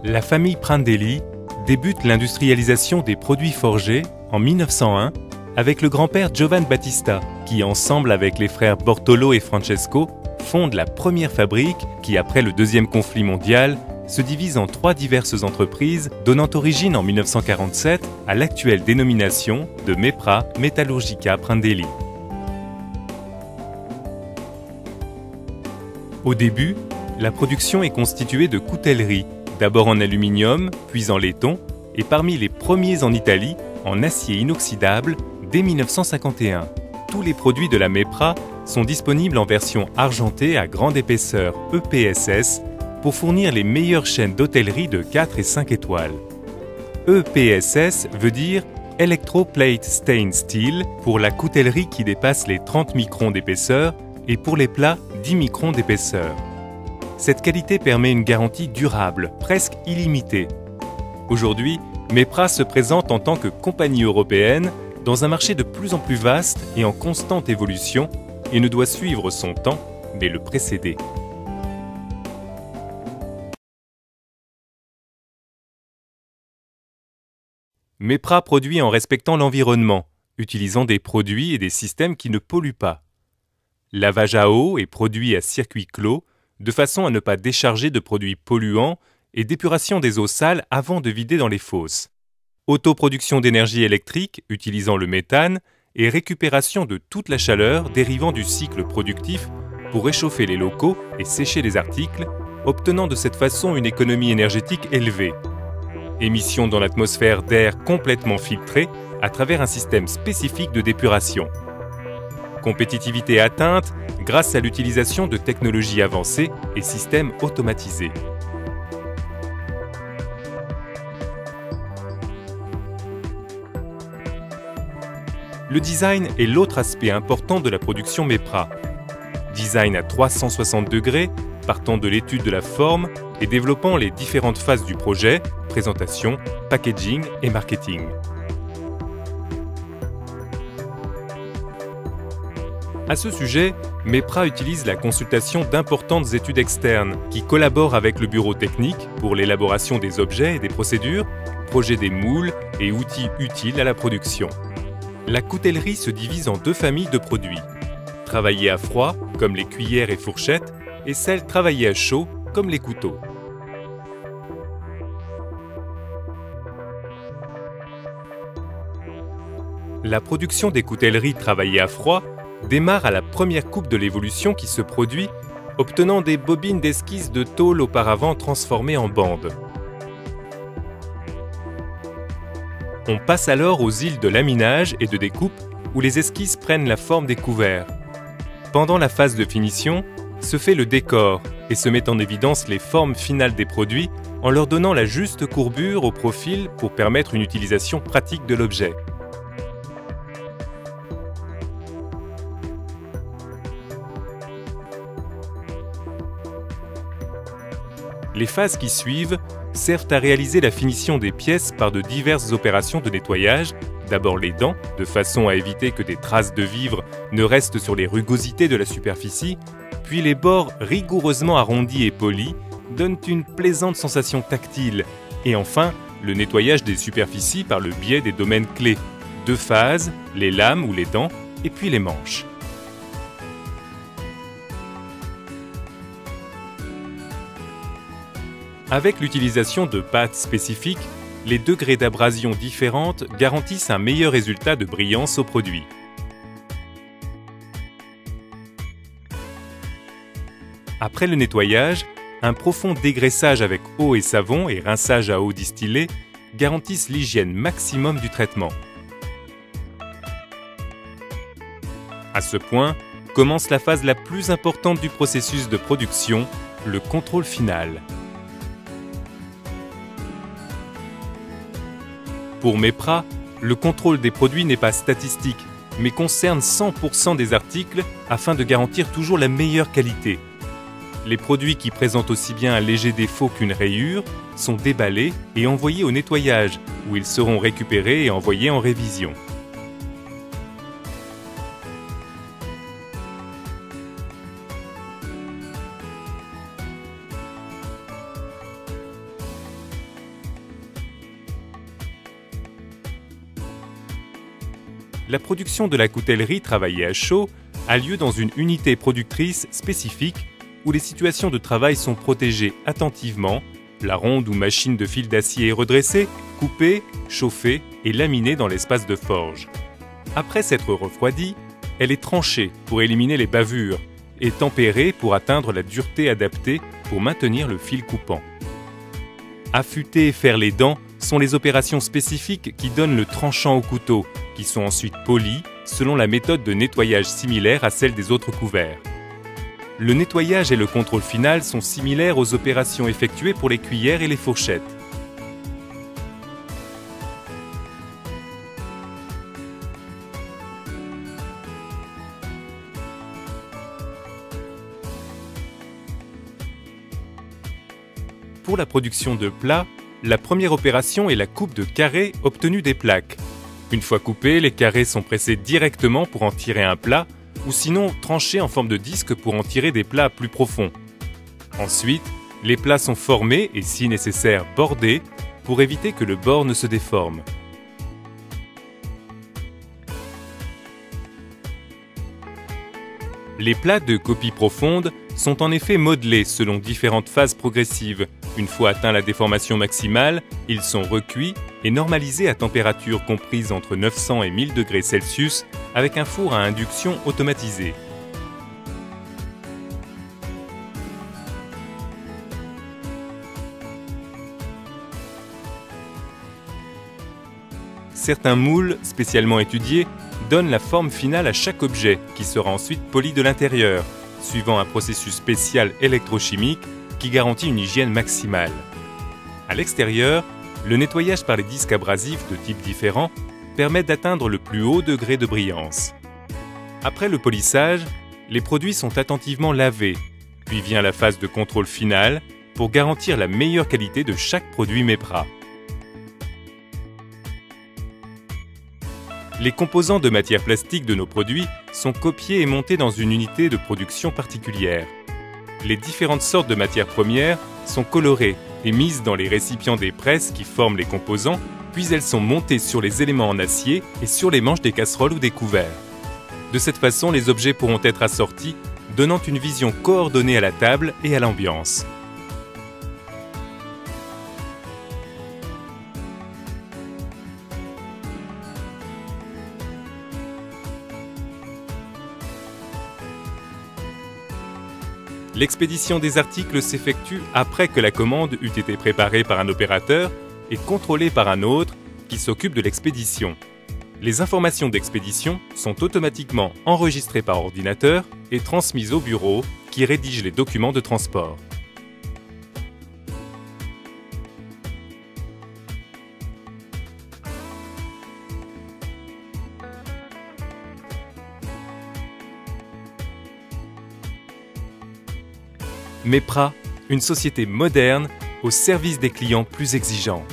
La famille Prandelli débute l'industrialisation des produits forgés en 1901 avec le grand-père Giovan Battista, qui ensemble avec les frères Bortolo et Francesco fonde la première fabrique qui, après le deuxième conflit mondial, se divise en 3 diverses entreprises, donnant origine en 1947 à l'actuelle dénomination de Mepra Metallurgica Prandelli. Au début, la production est constituée de coutelleries, d'abord en aluminium, puis en laiton, et parmi les premiers en Italie, en acier inoxydable dès 1951. Tous les produits de la Mepra sont disponibles en version argentée à grande épaisseur EPSS pour fournir les meilleures chaînes d'hôtellerie de 4 et 5 étoiles. EPSS veut dire Electroplate Stained Steel pour la coutellerie qui dépasse les 30 microns d'épaisseur et pour les plats 10 microns d'épaisseur. Cette qualité permet une garantie durable, presque illimitée. Aujourd'hui, Mepra se présente en tant que compagnie européenne dans un marché de plus en plus vaste et en constante évolution et ne doit suivre son temps, mais le précéder. Mepra produit en respectant l'environnement, utilisant des produits et des systèmes qui ne polluent pas. Lavage à eau et produit à circuit clos, de façon à ne pas décharger de produits polluants et d'épuration des eaux sales avant de vider dans les fosses. Autoproduction d'énergie électrique utilisant le méthane et récupération de toute la chaleur dérivant du cycle productif pour réchauffer les locaux et sécher les articles, obtenant de cette façon une économie énergétique élevée. Émission dans l'atmosphère d'air complètement filtré à travers un système spécifique de d'épuration. Compétitivité atteinte grâce à l'utilisation de technologies avancées et systèmes automatisés. Le design est l'autre aspect important de la production Mepra. Design à 360 degrés, partant de l'étude de la forme et développant les différentes phases du projet, présentation, packaging et marketing. À ce sujet, Mepra utilise la consultation d'importantes études externes qui collaborent avec le bureau technique pour l'élaboration des objets et des procédures, projet des moules et outils utiles à la production. La coutellerie se divise en 2 familles de produits. Travaillés à froid, comme les cuillères et fourchettes, et celles travaillées à chaud, comme les couteaux. La production des coutelleries travaillées à froid démarre à la première coupe de l'évolution qui se produit, obtenant des bobines d'esquisse de tôle auparavant transformées en bandes. On passe alors aux îles de laminage et de découpe où les esquisses prennent la forme des couverts. Pendant la phase de finition, se fait le décor et se met en évidence les formes finales des produits en leur donnant la juste courbure au profil pour permettre une utilisation pratique de l'objet. Les phases qui suivent servent à réaliser la finition des pièces par de diverses opérations de nettoyage, d'abord les dents, de façon à éviter que des traces de vivre ne restent sur les rugosités de la superficie, puis les bords rigoureusement arrondis et polis donnent une plaisante sensation tactile, et enfin le nettoyage des superficies par le biais des domaines clés, 2 phases, les lames ou les dents, et puis les manches. Avec l'utilisation de pâtes spécifiques, les degrés d'abrasion différentes garantissent un meilleur résultat de brillance au produit. Après le nettoyage, un profond dégraissage avec eau et savon et rinçage à eau distillée garantissent l'hygiène maximum du traitement. À ce point, commence la phase la plus importante du processus de production, le contrôle final. Pour Mepra, le contrôle des produits n'est pas statistique, mais concerne 100% des articles afin de garantir toujours la meilleure qualité. Les produits qui présentent aussi bien un léger défaut qu'une rayure sont déballés et envoyés au nettoyage, où ils seront récupérés et envoyés en révision. La production de la coutellerie travaillée à chaud a lieu dans une unité productrice spécifique où les situations de travail sont protégées attentivement, la ronde ou machine de fil d'acier est redressée, coupée, chauffée et laminée dans l'espace de forge. Après s'être refroidie, elle est tranchée pour éliminer les bavures et tempérée pour atteindre la dureté adaptée pour maintenir le fil coupant. Affûter et faire les dents sont les opérations spécifiques qui donnent le tranchant au couteau, qui sont ensuite polis selon la méthode de nettoyage similaire à celle des autres couverts. Le nettoyage et le contrôle final sont similaires aux opérations effectuées pour les cuillères et les fourchettes. Pour la production de plats, la première opération est la coupe de carrés obtenus des plaques. Une fois coupés, les carrés sont pressés directement pour en tirer un plat, ou sinon tranchés en forme de disque pour en tirer des plats plus profonds. Ensuite, les plats sont formés et, si nécessaire, bordés pour éviter que le bord ne se déforme. Les plats de copie profonde sont en effet modelés selon différentes phases progressives. Une fois atteint la déformation maximale, ils sont recuits et normalisés à température comprise entre 900 et 1000 degrés Celsius avec un four à induction automatisé. Certains moules spécialement étudiés donnent la forme finale à chaque objet qui sera ensuite poli de l'intérieur, suivant un processus spécial électrochimique qui garantit une hygiène maximale. À l'extérieur, le nettoyage par les disques abrasifs de types différents permet d'atteindre le plus haut degré de brillance. Après le polissage, les produits sont attentivement lavés, puis vient la phase de contrôle final pour garantir la meilleure qualité de chaque produit Mepra. Les composants de matière plastique de nos produits sont copiés et montés dans une unité de production particulière. Les différentes sortes de matières premières sont colorées et mises dans les récipients des presses qui forment les composants, puis elles sont montées sur les éléments en acier et sur les manches des casseroles ou des couverts. De cette façon, les objets pourront être assortis, donnant une vision coordonnée à la table et à l'ambiance. L'expédition des articles s'effectue après que la commande eut été préparée par un opérateur et contrôlée par un autre qui s'occupe de l'expédition. Les informations d'expédition sont automatiquement enregistrées par ordinateur et transmises au bureau qui rédige les documents de transport. Mepra, une société moderne au service des clients plus exigeants.